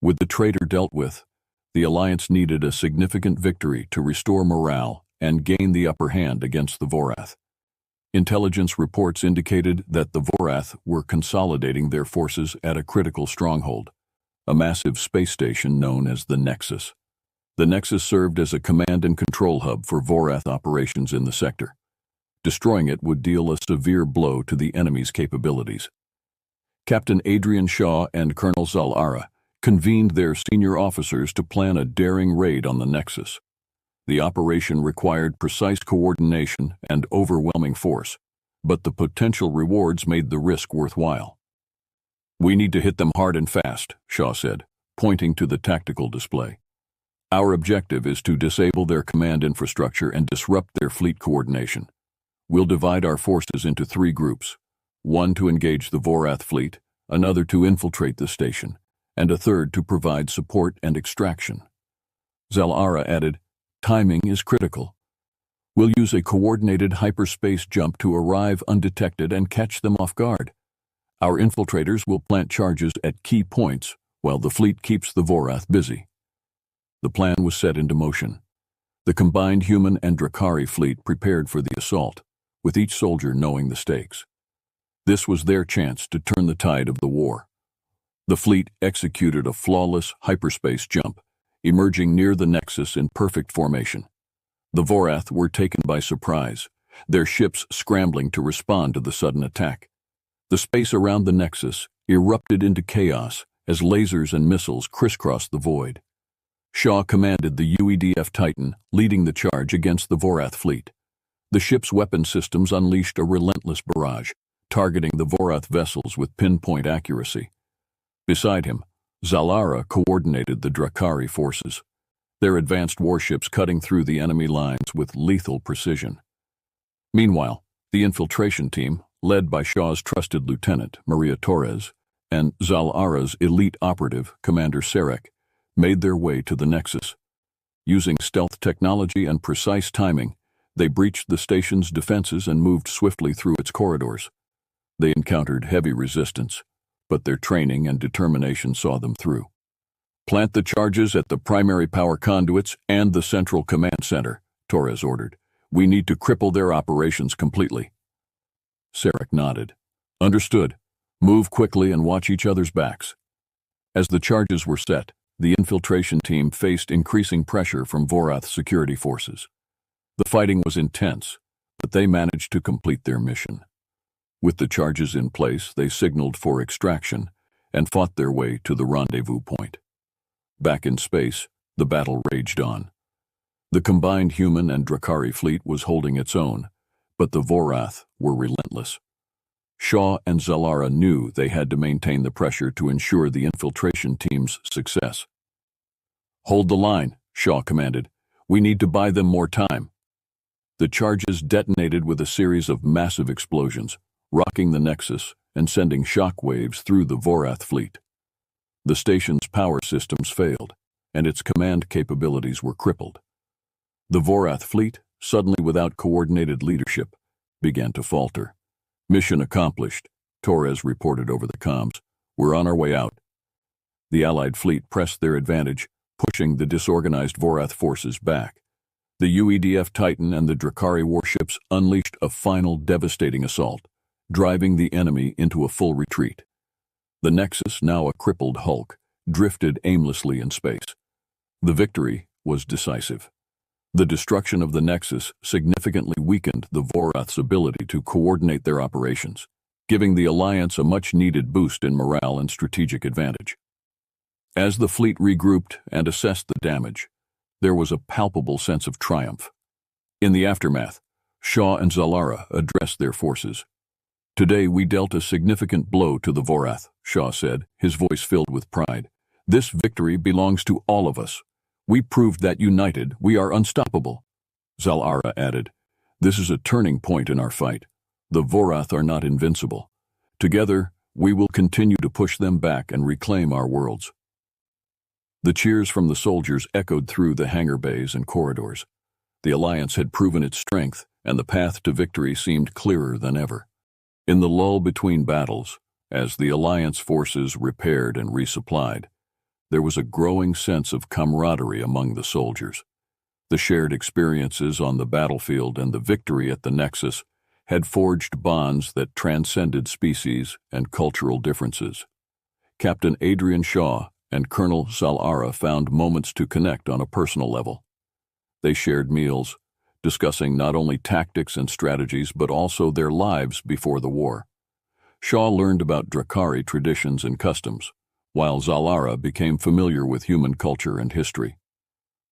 With the traitor dealt with, the Alliance needed a significant victory to restore morale and gain the upper hand against the Vorath. Intelligence reports indicated that the Vorath were consolidating their forces at a critical stronghold, a massive space station known as the Nexus. The Nexus served as a command and control hub for Vorath operations in the sector. Destroying it would deal a severe blow to the enemy's capabilities. Captain Adrian Shaw and Colonel Zal-Ara convened their senior officers to plan a daring raid on the Nexus. The operation required precise coordination and overwhelming force, but the potential rewards made the risk worthwhile. "We need to hit them hard and fast," Shaw said, pointing to the tactical display. "Our objective is to disable their command infrastructure and disrupt their fleet coordination. We'll divide our forces into 3 groups, one to engage the Vorath fleet, another to infiltrate the station, and a third to provide support and extraction." Zal-Ara added, "Timing is critical. We'll use a coordinated hyperspace jump to arrive undetected and catch them off guard. Our infiltrators will plant charges at key points while the fleet keeps the Vorath busy." The plan was set into motion. The combined human and Drakari fleet prepared for the assault, with each soldier knowing the stakes. This was their chance to turn the tide of the war. The fleet executed a flawless hyperspace jump, emerging near the Nexus in perfect formation. The Vorath were taken by surprise, their ships scrambling to respond to the sudden attack. The space around the Nexus erupted into chaos as lasers and missiles crisscrossed the void. Shaw commanded the UEDF Titan, leading the charge against the Vorath fleet. The ship's weapon systems unleashed a relentless barrage, targeting the Vorath vessels with pinpoint accuracy. Beside him, Zal-Ara coordinated the Drakari forces, their advanced warships cutting through the enemy lines with lethal precision. Meanwhile, the infiltration team, led by Shaw's trusted lieutenant, Maria Torres, and Zal-Ara's elite operative, Commander Sarek, made their way to the Nexus. Using stealth technology and precise timing, they breached the station's defenses and moved swiftly through its corridors. They encountered heavy resistance, but their training and determination saw them through. "Plant the charges at the primary power conduits and the central command center," Torres ordered. "We need to cripple their operations completely." Sarek nodded. "Understood. Move quickly and watch each other's backs." As the charges were set, the infiltration team faced increasing pressure from Vorath security forces. The fighting was intense, but they managed to complete their mission. With the charges in place, they signaled for extraction and fought their way to the rendezvous point. Back in space, the battle raged on. The combined human and Drakari fleet was holding its own, but the Vorath were relentless. Shaw and Zal-Ara knew they had to maintain the pressure to ensure the infiltration team's success. "Hold the line," Shaw commanded. "We need to buy them more time." The charges detonated with a series of massive explosions, rocking the Nexus and sending shock waves through the Vorath fleet. The station's power systems failed, and its command capabilities were crippled. The Vorath fleet, suddenly without coordinated leadership, began to falter. "Mission accomplished," Torres reported over the comms. "We're on our way out." The Allied fleet pressed their advantage, pushing the disorganized Vorath forces back. The UEDF Titan and the Drakari warships unleashed a final devastating assault, driving the enemy into a full retreat. The Nexus, now a crippled hulk, drifted aimlessly in space. The victory was decisive. The destruction of the Nexus significantly weakened the Vorath's ability to coordinate their operations, giving the Alliance a much-needed boost in morale and strategic advantage. As the fleet regrouped and assessed the damage, there was a palpable sense of triumph. In the aftermath, Shaw and Zal-Ara addressed their forces. "Today we dealt a significant blow to the Vorath," Shaw said, his voice filled with pride. "This victory belongs to all of us. We proved that united, we are unstoppable." Zal-Ara added, "This is a turning point in our fight. The Vorath are not invincible. Together, we will continue to push them back and reclaim our worlds." The cheers from the soldiers echoed through the hangar bays and corridors. The Alliance had proven its strength, and the path to victory seemed clearer than ever. In the lull between battles, as the Alliance forces repaired and resupplied, there was a growing sense of camaraderie among the soldiers. The shared experiences on the battlefield and the victory at the Nexus had forged bonds that transcended species and cultural differences. Captain Adrian Shaw and Colonel Zalara found moments to connect on a personal level. They shared meals, discussing not only tactics and strategies but also their lives before the war. Shaw learned about Drakari traditions and customs, while Zalara became familiar with human culture and history.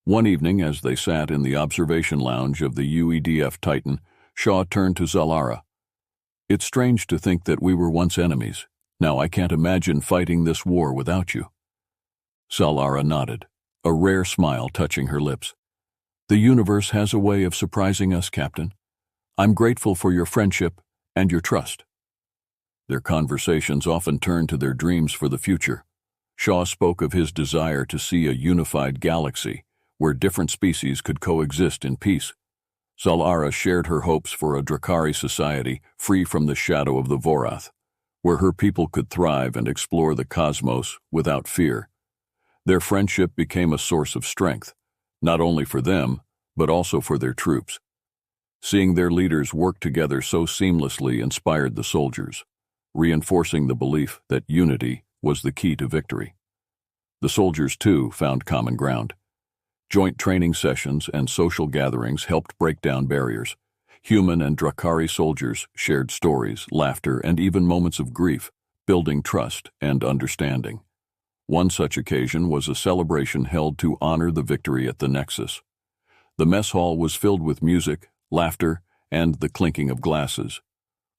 One evening, as they sat in the observation lounge of the UEDF Titan, Shaw turned to Zalara. "It's strange to think that we were once enemies. Now I can't imagine fighting this war without you." Zalara nodded, a rare smile touching her lips. "The universe has a way of surprising us, Captain. I'm grateful for your friendship and your trust." Their conversations often turned to their dreams for the future. Shaw spoke of his desire to see a unified galaxy where different species could coexist in peace. Zalara shared her hopes for a Drakari society free from the shadow of the Vorath, where her people could thrive and explore the cosmos without fear. Their friendship became a source of strength, not only for them, but also for their troops. Seeing their leaders work together so seamlessly inspired the soldiers, reinforcing the belief that unity was the key to victory. The soldiers, too, found common ground. Joint training sessions and social gatherings helped break down barriers. Human and Drakari soldiers shared stories, laughter, and even moments of grief, building trust and understanding. One such occasion was a celebration held to honor the victory at the Nexus. The mess hall was filled with music, laughter, and the clinking of glasses.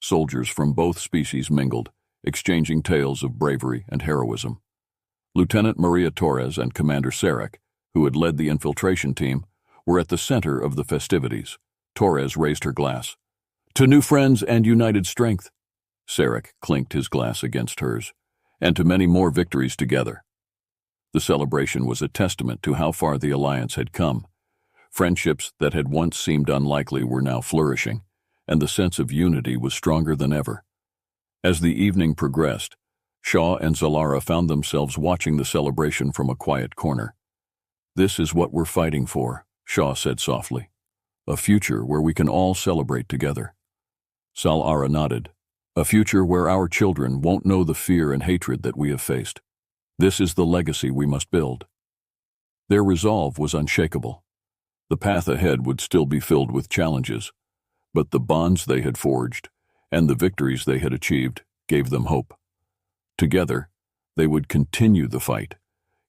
Soldiers from both species mingled, exchanging tales of bravery and heroism. Lieutenant Maria Torres and Commander Sarek, who had led the infiltration team, were at the center of the festivities. Torres raised her glass. "To new friends and united strength." Sarek clinked his glass against hers. "And to many more victories together." The celebration was a testament to how far the Alliance had come. Friendships that had once seemed unlikely were now flourishing, and the sense of unity was stronger than ever. As the evening progressed, Shaw and Zalara found themselves watching the celebration from a quiet corner. "This is what we're fighting for," Shaw said softly. "A future where we can all celebrate together." Zalara nodded. "A future where our children won't know the fear and hatred that we have faced. This is the legacy we must build." Their resolve was unshakable. The path ahead would still be filled with challenges, but the bonds they had forged and the victories they had achieved gave them hope. Together, they would continue the fight,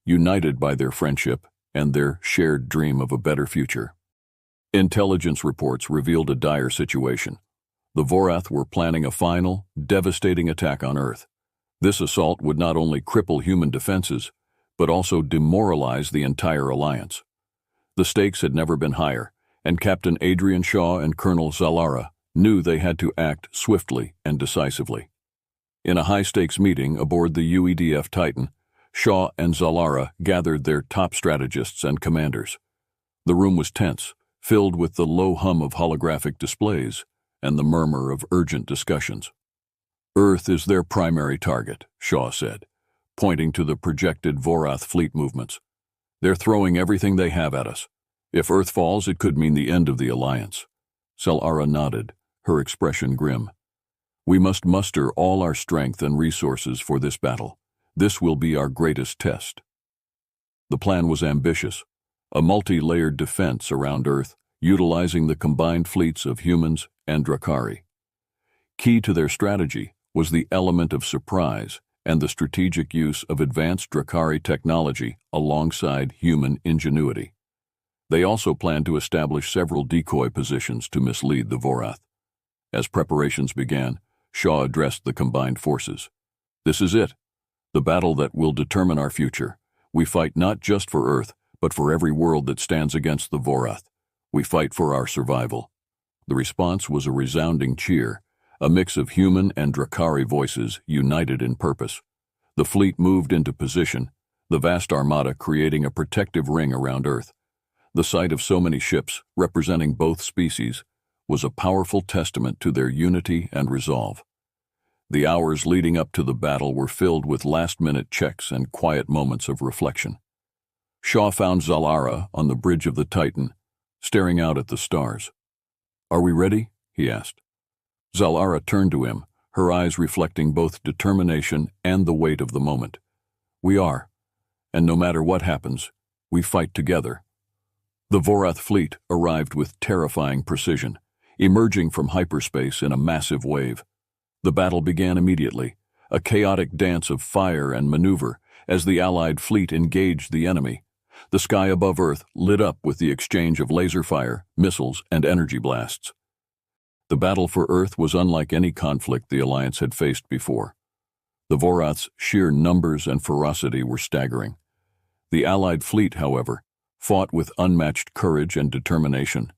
united by their friendship and their shared dream of a better future. Intelligence reports revealed a dire situation. The Vorath were planning a final, devastating attack on Earth. This assault would not only cripple human defenses, but also demoralize the entire Alliance. The stakes had never been higher, and Captain Adrian Shaw and Colonel Zalara knew they had to act swiftly and decisively. In a high-stakes meeting aboard the UEDF Titan, Shaw and Zalara gathered their top strategists and commanders. The room was tense, filled with the low hum of holographic displays and the murmur of urgent discussions. "Earth is their primary target," Shaw said, pointing to the projected Vorath fleet movements. "They're throwing everything they have at us. If Earth falls, it could mean the end of the Alliance." Zalara nodded, her expression grim. "We must muster all our strength and resources for this battle. This will be our greatest test." The plan was ambitious, a multi-layered defense around Earth, utilizing the combined fleets of humans and Drakari. Key to their strategy was the element of surprise and the strategic use of advanced Drakari technology alongside human ingenuity. They also planned to establish several decoy positions to mislead the Vorath. As preparations began, Shaw addressed the combined forces. "This is it, the battle that will determine our future. We fight not just for Earth, but for every world that stands against the Vorath. We fight for our survival." The response was a resounding cheer, a mix of human and Drakari voices united in purpose. The fleet moved into position, the vast armada creating a protective ring around Earth. The sight of so many ships, representing both species, was a powerful testament to their unity and resolve. The hours leading up to the battle were filled with last-minute checks and quiet moments of reflection. Shaw found Zalara on the bridge of the Titan, staring out at the stars. "Are we ready?" he asked. Zalara turned to him, her eyes reflecting both determination and the weight of the moment. "We are, and no matter what happens, we fight together." The Vorath fleet arrived with terrifying precision, emerging from hyperspace in a massive wave. The battle began immediately, a chaotic dance of fire and maneuver as the Allied fleet engaged the enemy. The sky above Earth lit up with the exchange of laser fire, missiles, and energy blasts. The battle for Earth was unlike any conflict the Alliance had faced before. The Vorath's sheer numbers and ferocity were staggering. The Allied fleet, however, fought with unmatched courage and determination,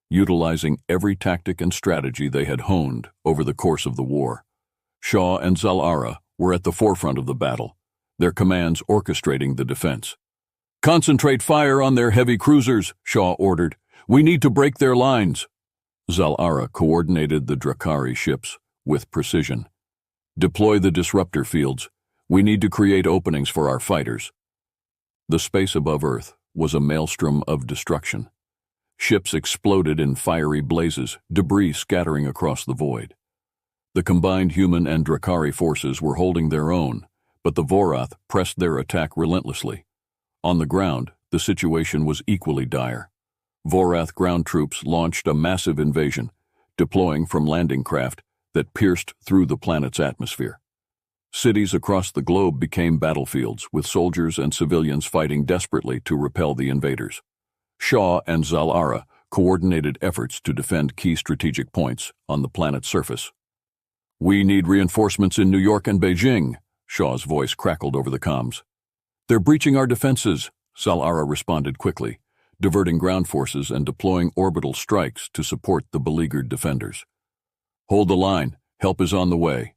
utilizing every tactic and strategy they had honed over the course of the war. Shaw and Zalara were at the forefront of the battle, their commands orchestrating the defense. "Concentrate fire on their heavy cruisers," Shaw ordered. "We need to break their lines." Zalara coordinated the Drakari ships with precision. "Deploy the disruptor fields. We need to create openings for our fighters." The space above Earth was a maelstrom of destruction. Ships exploded in fiery blazes, debris scattering across the void. The combined human and Drakari forces were holding their own, but the Vorath pressed their attack relentlessly. On the ground, the situation was equally dire. Vorath ground troops launched a massive invasion, deploying from landing craft that pierced through the planet's atmosphere. Cities across the globe became battlefields, with soldiers and civilians fighting desperately to repel the invaders. Shaw and Zalara coordinated efforts to defend key strategic points on the planet's surface. "We need reinforcements in New York and Beijing," Shaw's voice crackled over the comms. "They're breaching our defenses," Zalara responded quickly, diverting ground forces and deploying orbital strikes to support the beleaguered defenders. "Hold the line. Help is on the way."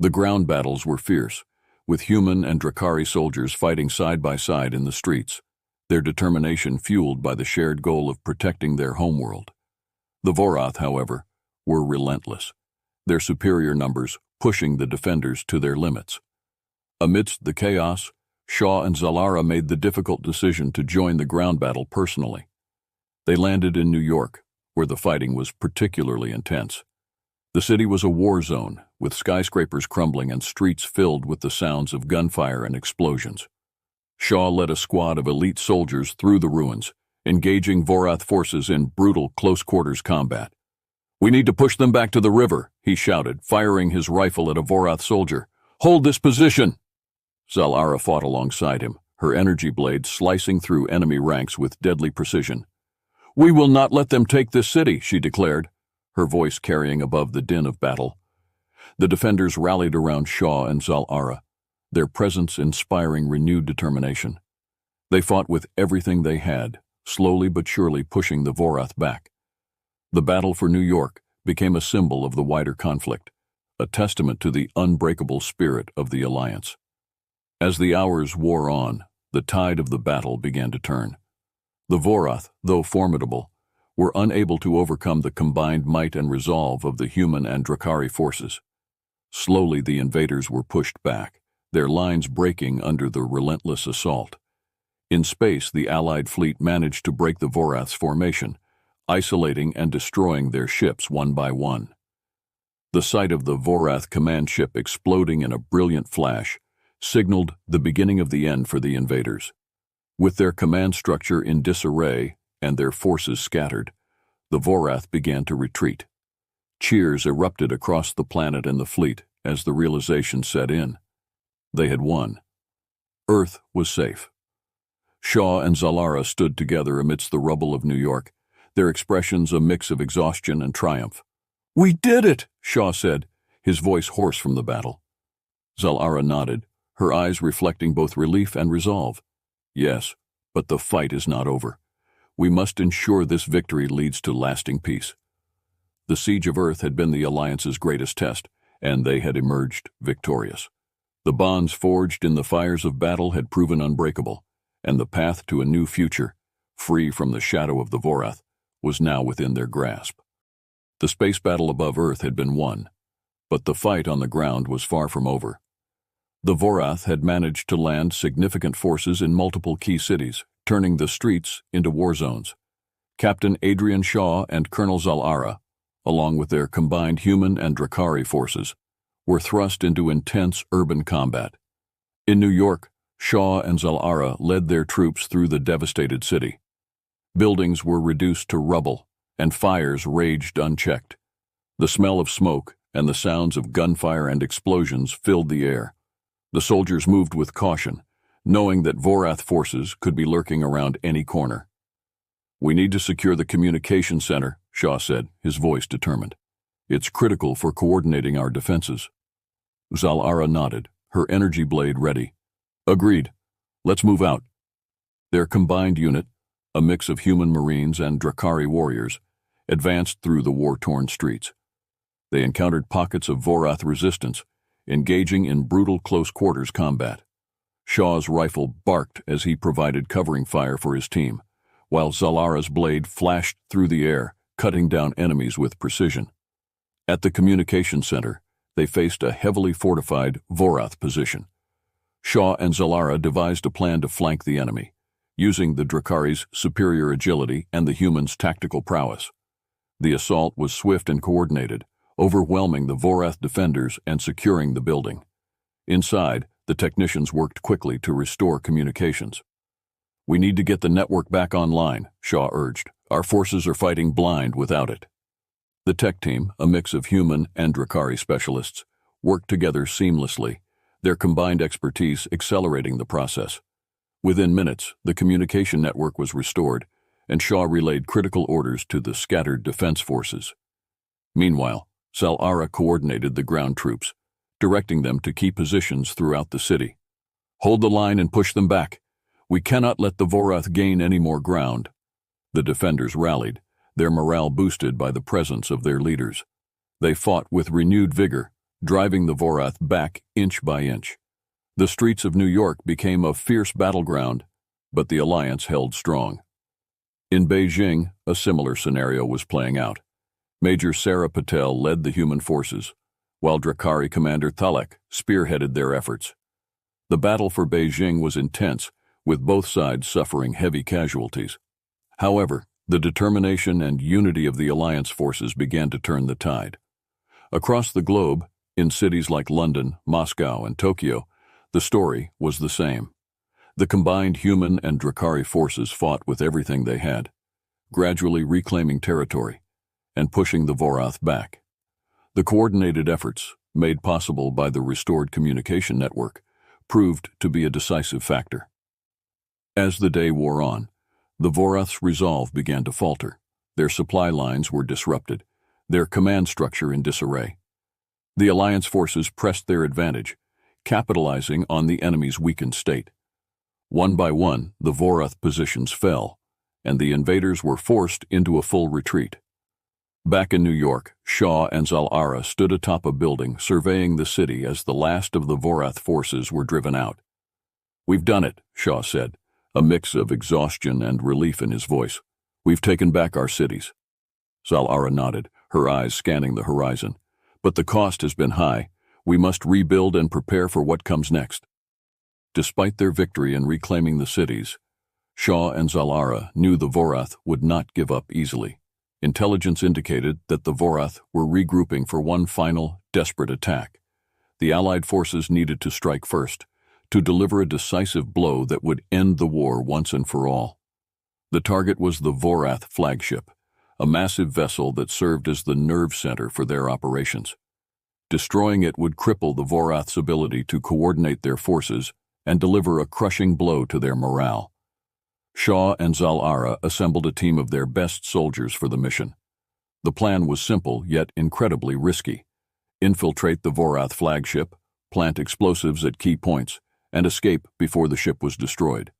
The ground battles were fierce, with human and Drakari soldiers fighting side by side in the streets, their determination fueled by the shared goal of protecting their homeworld. The Vorath, however, were relentless, their superior numbers pushing the defenders to their limits. Amidst the chaos, Shaw and Zalara made the difficult decision to join the ground battle personally. They landed in New York, where the fighting was particularly intense. The city was a war zone, with skyscrapers crumbling and streets filled with the sounds of gunfire and explosions. Shaw led a squad of elite soldiers through the ruins, engaging Vorath forces in brutal close-quarters combat. "We need to push them back to the river," he shouted, firing his rifle at a Vorath soldier. "Hold this position!" Zalara fought alongside him, her energy blade slicing through enemy ranks with deadly precision. "We will not let them take this city," she declared, her voice carrying above the din of battle. The defenders rallied around Shaw and Zalara, their presence inspiring renewed determination. They fought with everything they had, slowly but surely pushing the Vorath back. The battle for New York became a symbol of the wider conflict, a testament to the unbreakable spirit of the Alliance. As the hours wore on, the tide of the battle began to turn. The Vorath, though formidable, were unable to overcome the combined might and resolve of the human and Drakari forces. Slowly the invaders were pushed back, their lines breaking under the relentless assault. In space, the Allied fleet managed to break the Vorath's formation, isolating and destroying their ships one by one. The sight of the Vorath command ship exploding in a brilliant flash signaled the beginning of the end for the invaders. With their command structure in disarray and their forces scattered, the Vorath began to retreat. Cheers erupted across the planet and the fleet as the realization set in. They had won. Earth was safe. Shaw and Zalara stood together amidst the rubble of New York, their expressions a mix of exhaustion and triumph. "We did it," Shaw said, his voice hoarse from the battle. Zalara nodded, her eyes reflecting both relief and resolve. "Yes, but the fight is not over. We must ensure this victory leads to lasting peace." The siege of Earth had been the Alliance's greatest test, and they had emerged victorious. The bonds forged in the fires of battle had proven unbreakable, and the path to a new future, free from the shadow of the Vorath, was now within their grasp. The space battle above Earth had been won, But the fight on the ground was far from over. The Vorath had managed to land significant forces in multiple key cities, turning the streets into war zones. Captain Adrian Shaw and Colonel Zal-Ara, along with their combined human and Drakari forces, were thrust into intense urban combat. In New York, Shaw and Zal-Ara led their troops through the devastated city. Buildings were reduced to rubble, and fires raged unchecked. The smell of smoke and the sounds of gunfire and explosions filled the air. The soldiers moved with caution, knowing that Vorath forces could be lurking around any corner. "We need to secure the communication center," Shaw said, his voice determined. "It's critical for coordinating our defenses." Zal-Ara nodded, her energy blade ready. "Agreed. Let's move out." Their combined unit, a mix of human marines and Drakari warriors, advanced through the war-torn streets. They encountered pockets of Vorath resistance, engaging in brutal close-quarters combat. Shaw's rifle barked as he provided covering fire for his team, while Zal-Ara's blade flashed through the air, cutting down enemies with precision. At the communication center, they faced a heavily fortified Vorath position. Shaw and Zal-Ara devised a plan to flank the enemy, using the Drakari's superior agility and the humans' tactical prowess. The assault was swift and coordinated, overwhelming the Vorath defenders and securing the building. Inside, the technicians worked quickly to restore communications. "We need to get the network back online," Shaw urged. "Our forces are fighting blind without it." The tech team, a mix of human and Drakari specialists, worked together seamlessly, their combined expertise accelerating the process. Within minutes, the communication network was restored, and Shaw relayed critical orders to the scattered defense forces. Meanwhile, Zal-Ara coordinated the ground troops, directing them to key positions throughout the city. "Hold the line and push them back. We cannot let the Vorath gain any more ground." The defenders rallied, their morale boosted by the presence of their leaders. They fought with renewed vigor, driving the Vorath back inch by inch. The streets of New York became a fierce battleground, but the alliance held strong. In Beijing, a similar scenario was playing out. Major Sarah Patel led the human forces, while Drakari Commander Thalek spearheaded their efforts. The battle for Beijing was intense, with both sides suffering heavy casualties. However, the determination and unity of the alliance forces began to turn the tide. Across the globe, in cities like London, Moscow, and Tokyo, the story was the same. The combined human and Drakari forces fought with everything they had, gradually reclaiming territory and pushing the Vorath back. The coordinated efforts, made possible by the restored communication network, proved to be a decisive factor. As the day wore on, the Vorath's resolve began to falter. Their supply lines were disrupted, their command structure in disarray. The alliance forces pressed their advantage, capitalizing on the enemy's weakened state. One by one, the Vorath positions fell, and the invaders were forced into a full retreat. Back in New York, Shaw and Zal-Ara stood atop a building surveying the city as the last of the Vorath forces were driven out. "We've done it," Shaw said, a mix of exhaustion and relief in his voice. "We've taken back our cities." Zal-Ara nodded, her eyes scanning the horizon. "But the cost has been high. We must rebuild and prepare for what comes next." Despite their victory in reclaiming the cities, Shaw and Zal-Ara knew the Vorath would not give up easily. Intelligence indicated that the Vorath were regrouping for one final, desperate attack. The Allied forces needed to strike first, to deliver a decisive blow that would end the war once and for all. The target was the Vorath flagship, a massive vessel that served as the nerve center for their operations. Destroying it would cripple the Vorath's ability to coordinate their forces and deliver a crushing blow to their morale. Shaw and Zal-Ara assembled a team of their best soldiers for the mission. The plan was simple yet incredibly risky. Infiltrate the Vorath flagship, plant explosives at key points, and escape before the ship was destroyed.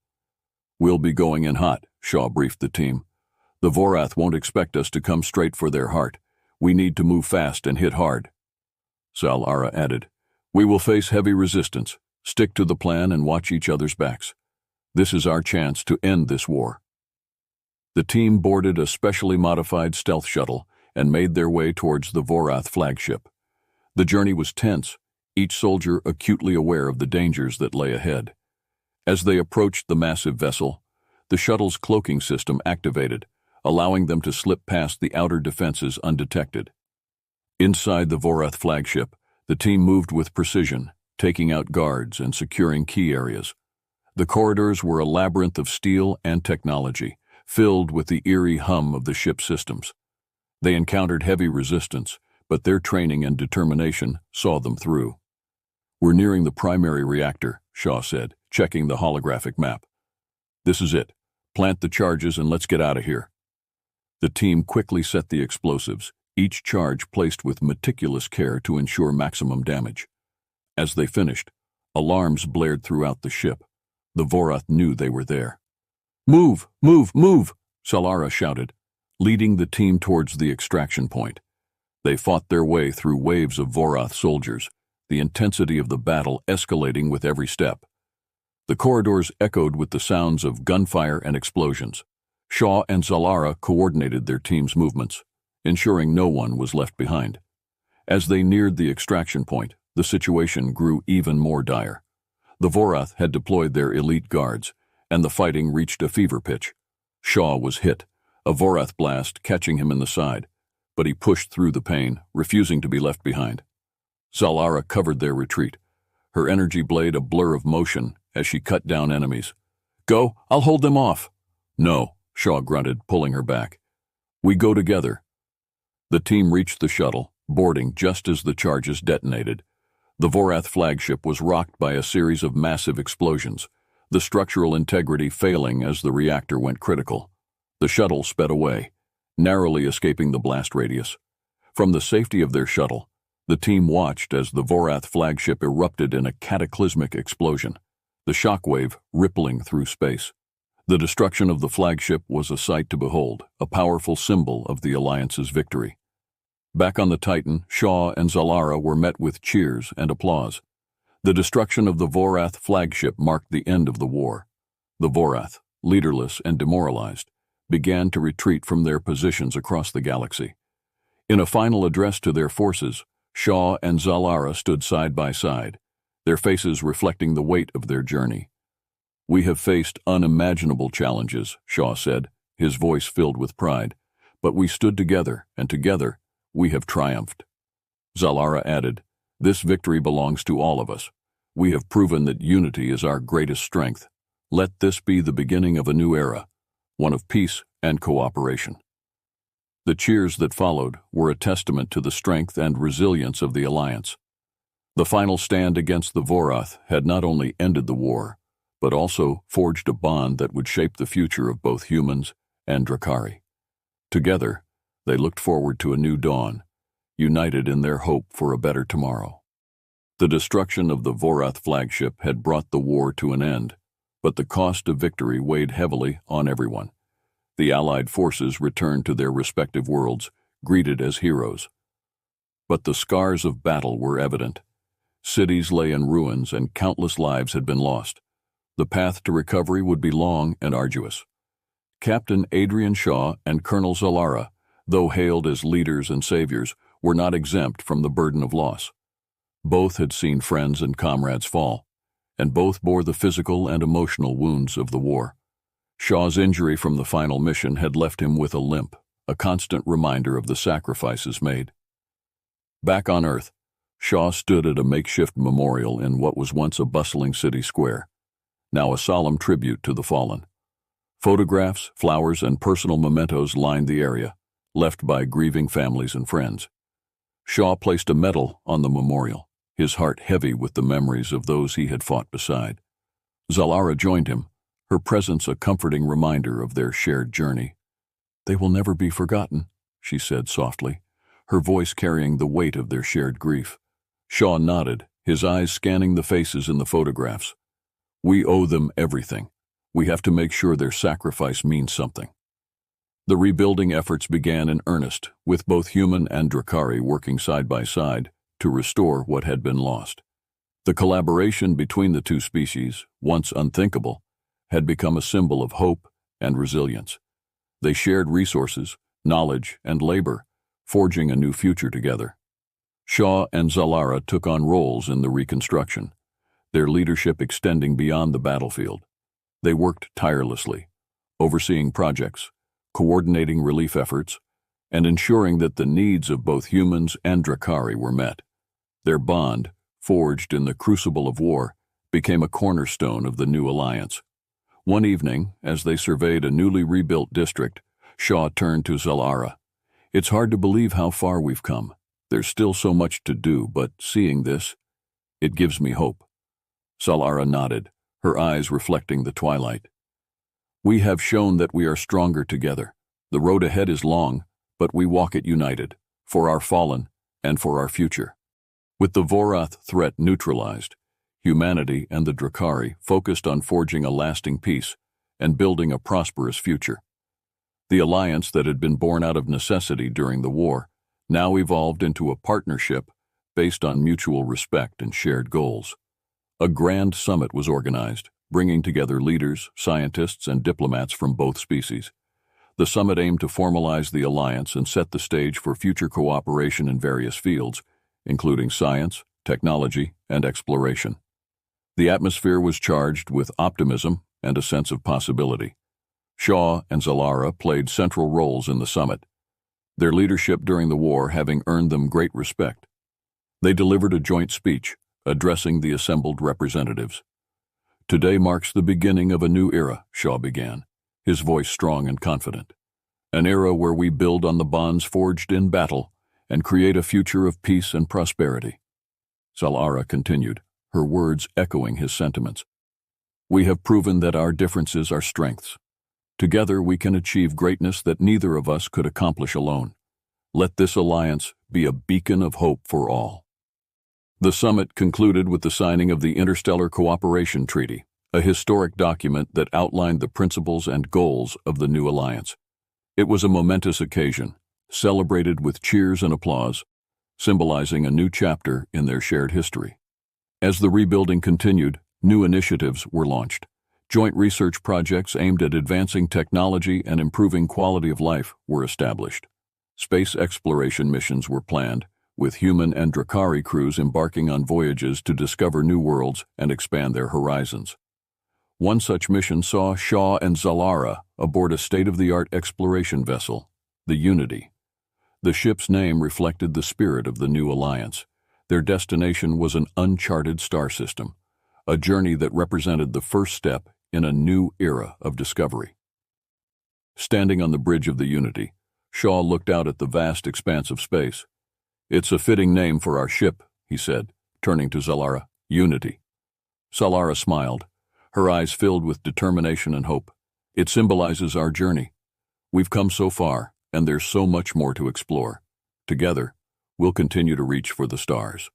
"We'll be going in hot," Shaw briefed the team. "The Vorath won't expect us to come straight for their heart. We need to move fast and hit hard." Zal-Ara added, "We will face heavy resistance. Stick to the plan and watch each other's backs. This is our chance to end this war." The team boarded a specially modified stealth shuttle and made their way towards the Vorath flagship. The journey was tense, each soldier acutely aware of the dangers that lay ahead. As they approached the massive vessel, the shuttle's cloaking system activated, allowing them to slip past the outer defenses undetected. Inside the Vorath flagship, the team moved with precision, taking out guards and securing key areas. The corridors were a labyrinth of steel and technology, filled with the eerie hum of the ship's systems. They encountered heavy resistance, but their training and determination saw them through. "We're nearing the primary reactor," Shaw said, checking the holographic map. "This is it. Plant the charges and let's get out of here." The team quickly set the explosives, each charge placed with meticulous care to ensure maximum damage. As they finished, alarms blared throughout the ship. The Vorath knew they were there. "Move! Move! Move!" Solara shouted, leading the team towards the extraction point. They fought their way through waves of Vorath soldiers, the intensity of the battle escalating with every step. The corridors echoed with the sounds of gunfire and explosions. Shaw and Zalara coordinated their team's movements, ensuring no one was left behind. As they neared the extraction point, the situation grew even more dire. The Vorath had deployed their elite guards, and the fighting reached a fever pitch. Shaw was hit, a Vorath blast catching him in the side, but he pushed through the pain, refusing to be left behind. Zalara covered their retreat, her energy blade a blur of motion as she cut down enemies. "Go, I'll hold them off." "No," Shaw grunted, pulling her back. "We go together." The team reached the shuttle, boarding just as the charges detonated. The Vorath flagship was rocked by a series of massive explosions, the structural integrity failing as the reactor went critical. The shuttle sped away, narrowly escaping the blast radius. From the safety of their shuttle, the team watched as the Vorath flagship erupted in a cataclysmic explosion, the shockwave rippling through space. The destruction of the flagship was a sight to behold, a powerful symbol of the Alliance's victory. Back on the Titan, Shaw and Zalara were met with cheers and applause. The destruction of the Vorath flagship marked the end of the war. The Vorath, leaderless and demoralized, began to retreat from their positions across the galaxy. In a final address to their forces, Shaw and Zalara stood side by side, their faces reflecting the weight of their journey. "We have faced unimaginable challenges," Shaw said, his voice filled with pride, "but we stood together, and together we have triumphed." Zalara added, "This victory belongs to all of us. We have proven that unity is our greatest strength. Let this be the beginning of a new era, one of peace and cooperation." The cheers that followed were a testament to the strength and resilience of the Alliance. The final stand against the Vorath had not only ended the war, but also forged a bond that would shape the future of both humans and Drakari. Together, they looked forward to a new dawn, united in their hope for a better tomorrow. The destruction of the Vorath flagship had brought the war to an end, but the cost of victory weighed heavily on everyone. The Allied forces returned to their respective worlds, greeted as heroes. But the scars of battle were evident. Cities lay in ruins and countless lives had been lost. The path to recovery would be long and arduous. Captain Adrian Shaw and Colonel Zalara, though hailed as leaders and saviors, were not exempt from the burden of loss. Both had seen friends and comrades fall, and both bore the physical and emotional wounds of the war. Shaw's injury from the final mission had left him with a limp, a constant reminder of the sacrifices made. Back on Earth, Shaw stood at a makeshift memorial in what was once a bustling city square, now a solemn tribute to the fallen. Photographs, flowers, and personal mementos lined the area, left by grieving families and friends. Shaw placed a medal on the memorial, his heart heavy with the memories of those he had fought beside. Zalara joined him, her presence a comforting reminder of their shared journey. "They will never be forgotten," she said softly, her voice carrying the weight of their shared grief. Shaw nodded, his eyes scanning the faces in the photographs. "We owe them everything. We have to make sure their sacrifice means something." The rebuilding efforts began in earnest, with both human and Drakari working side by side to restore what had been lost. The collaboration between the two species, once unthinkable, had become a symbol of hope and resilience. They shared resources, knowledge, and labor, forging a new future together. Shaw and Zalara took on roles in the reconstruction, their leadership extending beyond the battlefield. They worked tirelessly, overseeing projects, coordinating relief efforts, and ensuring that the needs of both humans and Drakari were met. Their bond, forged in the crucible of war, became a cornerstone of the new alliance. One evening, as they surveyed a newly rebuilt district, Shaw turned to Zalara. "It's hard to believe how far we've come. There's still so much to do, but seeing this, it gives me hope." Zalara nodded, her eyes reflecting the twilight. "We have shown that we are stronger together. The road ahead is long, but we walk it united, for our fallen and for our future." With the Vorath threat neutralized, humanity and the Drakari focused on forging a lasting peace and building a prosperous future. The alliance that had been born out of necessity during the war now evolved into a partnership based on mutual respect and shared goals. A grand summit was organized, bringing together leaders, scientists, and diplomats from both species. The summit aimed to formalize the alliance and set the stage for future cooperation in various fields, including science, technology, and exploration. The atmosphere was charged with optimism and a sense of possibility. Shaw and Zalara played central roles in the summit, their leadership during the war having earned them great respect. They delivered a joint speech, addressing the assembled representatives. "Today marks the beginning of a new era," Shaw began, his voice strong and confident. "An era where we build on the bonds forged in battle and create a future of peace and prosperity." Zalara continued, her words echoing his sentiments. "We have proven that our differences are strengths. Together we can achieve greatness that neither of us could accomplish alone. Let this alliance be a beacon of hope for all." The summit concluded with the signing of the Interstellar Cooperation Treaty, a historic document that outlined the principles and goals of the new alliance. It was a momentous occasion, celebrated with cheers and applause, symbolizing a new chapter in their shared history. As the rebuilding continued, new initiatives were launched. Joint research projects aimed at advancing technology and improving quality of life were established. Space exploration missions were planned, with human and Drakari crews embarking on voyages to discover new worlds and expand their horizons. One such mission saw Shaw and Zalara aboard a state-of-the-art exploration vessel, the Unity. The ship's name reflected the spirit of the new alliance. Their destination was an uncharted star system, a journey that represented the first step in a new era of discovery. Standing on the bridge of the Unity, Shaw looked out at the vast expanse of space. "It's a fitting name for our ship," he said, turning to Zalara. "Unity." Zalara smiled, her eyes filled with determination and hope. "It symbolizes our journey. We've come so far, and there's so much more to explore. Together, we'll continue to reach for the stars."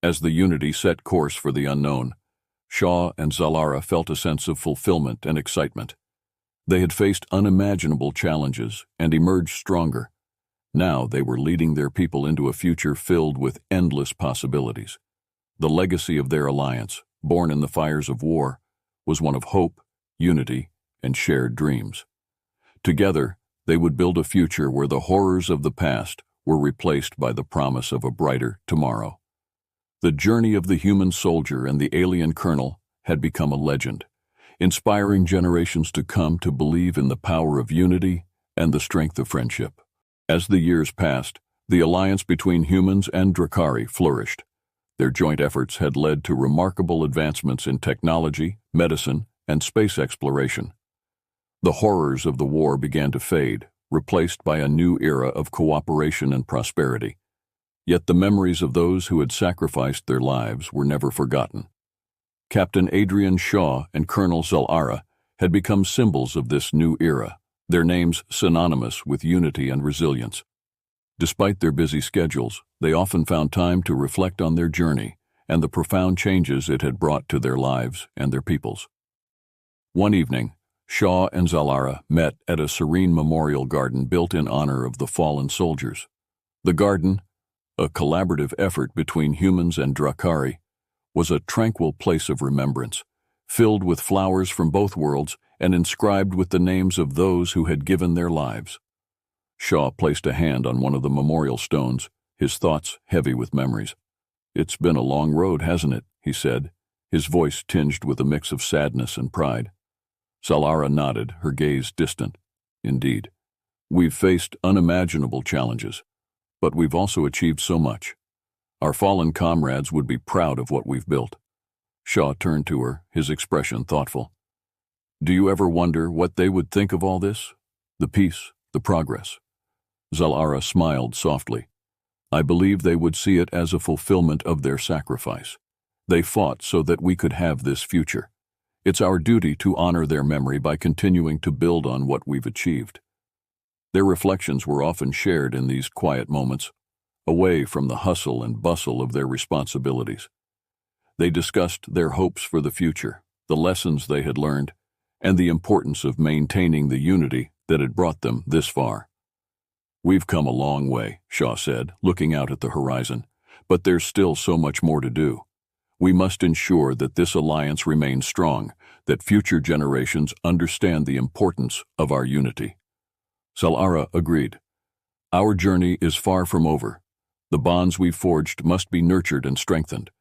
As the Unity set course for the unknown, Shaw and Zalara felt a sense of fulfillment and excitement. They had faced unimaginable challenges and emerged stronger. Now they were leading their people into a future filled with endless possibilities. The legacy of their alliance, born in the fires of war, was one of hope, unity, and shared dreams. Together, they would build a future where the horrors of the past were replaced by the promise of a brighter tomorrow. The journey of the human soldier and the alien colonel had become a legend, inspiring generations to come to believe in the power of unity and the strength of friendship. As the years passed, the alliance between humans and Drakari flourished. Their joint efforts had led to remarkable advancements in technology, medicine, and space exploration. The horrors of the war began to fade, replaced by a new era of cooperation and prosperity. Yet the memories of those who had sacrificed their lives were never forgotten. Captain Adrian Shaw and Colonel Zalara had become symbols of this new era, their names synonymous with unity and resilience. Despite their busy schedules, they often found time to reflect on their journey and the profound changes it had brought to their lives and their peoples. One evening, Shaw and Zalara met at a serene memorial garden built in honor of the fallen soldiers. The garden, a collaborative effort between humans and Drakari, was a tranquil place of remembrance, filled with flowers from both worlds and inscribed with the names of those who had given their lives. Shaw placed a hand on one of the memorial stones, his thoughts heavy with memories. "It's been a long road, hasn't it?" he said, his voice tinged with a mix of sadness and pride. Zalara nodded, her gaze distant. "Indeed. We've faced unimaginable challenges, but we've also achieved so much. Our fallen comrades would be proud of what we've built." Shaw turned to her, his expression thoughtful. "Do you ever wonder what they would think of all this? The peace, the progress?" Zalara smiled softly. "I believe they would see it as a fulfillment of their sacrifice. They fought so that we could have this future. It's our duty to honor their memory by continuing to build on what we've achieved." Their reflections were often shared in these quiet moments, away from the hustle and bustle of their responsibilities. They discussed their hopes for the future, the lessons they had learned, and the importance of maintaining the unity that had brought them this far. "We've come a long way," Shaw said, looking out at the horizon, "but there's still so much more to do. We must ensure that this alliance remains strong, that future generations understand the importance of our unity." Zalara agreed. "Our journey is far from over. The bonds we've forged must be nurtured and strengthened.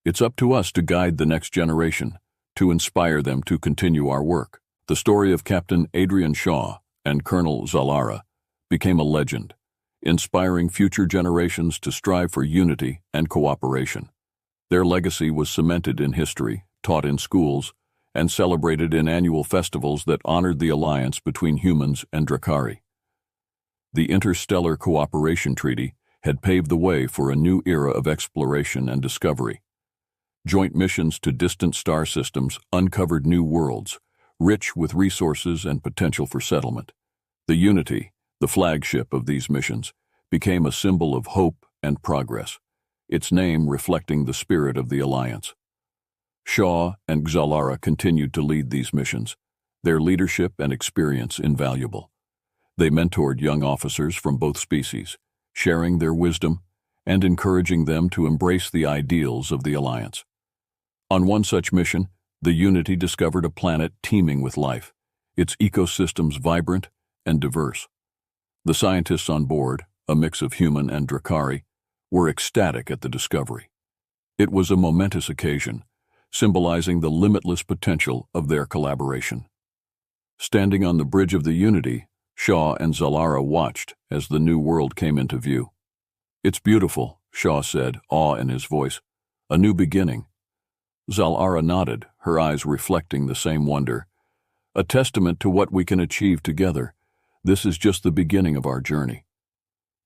It's up to us to guide the next generation, to inspire them to continue our work." The story of Captain Adrian Shaw and Colonel Zalara became a legend, inspiring future generations to strive for unity and cooperation. Their legacy was cemented in history, taught in schools, and celebrated in annual festivals that honored the alliance between humans and Drakari. The Interstellar Cooperation Treaty had paved the way for a new era of exploration and discovery. Joint missions to distant star systems uncovered new worlds, rich with resources and potential for settlement. The Unity, the flagship of these missions, became a symbol of hope and progress, its name reflecting the spirit of the alliance. Shaw and Zalara continued to lead these missions, their leadership and experience invaluable. They mentored young officers from both species, sharing their wisdom and encouraging them to embrace the ideals of the alliance. On one such mission, the Unity discovered a planet teeming with life, its ecosystems vibrant and diverse. The scientists on board, a mix of human and Drakari, were ecstatic at the discovery. It was a momentous occasion, symbolizing the limitless potential of their collaboration. Standing on the bridge of the Unity, Shaw and Zalara watched as the new world came into view. "It's beautiful," Shaw said, awe in his voice. "A new beginning." Zalara nodded, her eyes reflecting the same wonder. "A testament to what we can achieve together. This is just the beginning of our journey."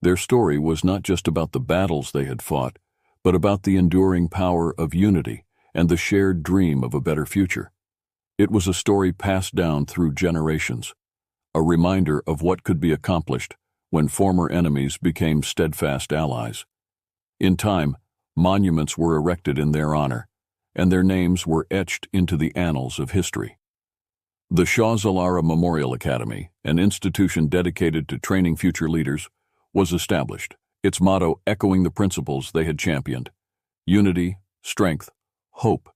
Their story was not just about the battles they had fought, but about the enduring power of unity and the shared dream of a better future. It was a story passed down through generations, a reminder of what could be accomplished when former enemies became steadfast allies. In time, monuments were erected in their honor, and their names were etched into the annals of history. The Shaw Zalara Memorial Academy, an institution dedicated to training future leaders, was established, its motto echoing the principles they had championed: unity, strength, hope.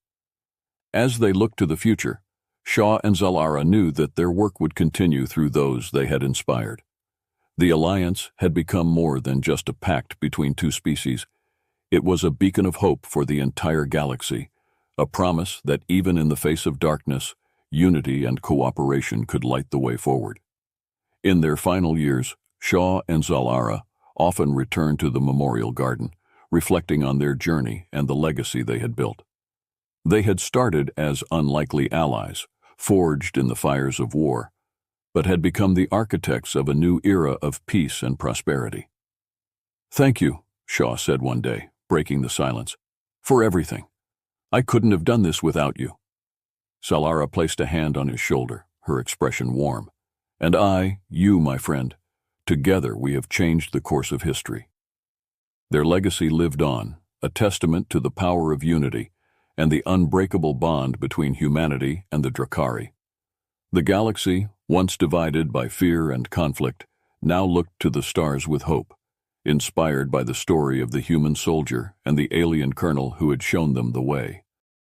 As they looked to the future, Shaw and Zalara knew that their work would continue through those they had inspired. The alliance had become more than just a pact between two species. It was a beacon of hope for the entire galaxy, a promise that even in the face of darkness, unity and cooperation could light the way forward. In their final years, Shaw and Zalara often returned to the memorial garden, reflecting on their journey and the legacy they had built. They had started as unlikely allies, forged in the fires of war, but had become the architects of a new era of peace and prosperity. "Thank you," Shaw said one day, breaking the silence, "for everything. I couldn't have done this without you." Zalara placed a hand on his shoulder, her expression warm. "And you, my friend, together we have changed the course of history." Their legacy lived on, a testament to the power of unity and the unbreakable bond between humanity and the Drakari. The galaxy, once divided by fear and conflict, now looked to the stars with hope, inspired by the story of the human soldier and the alien colonel who had shown them the way.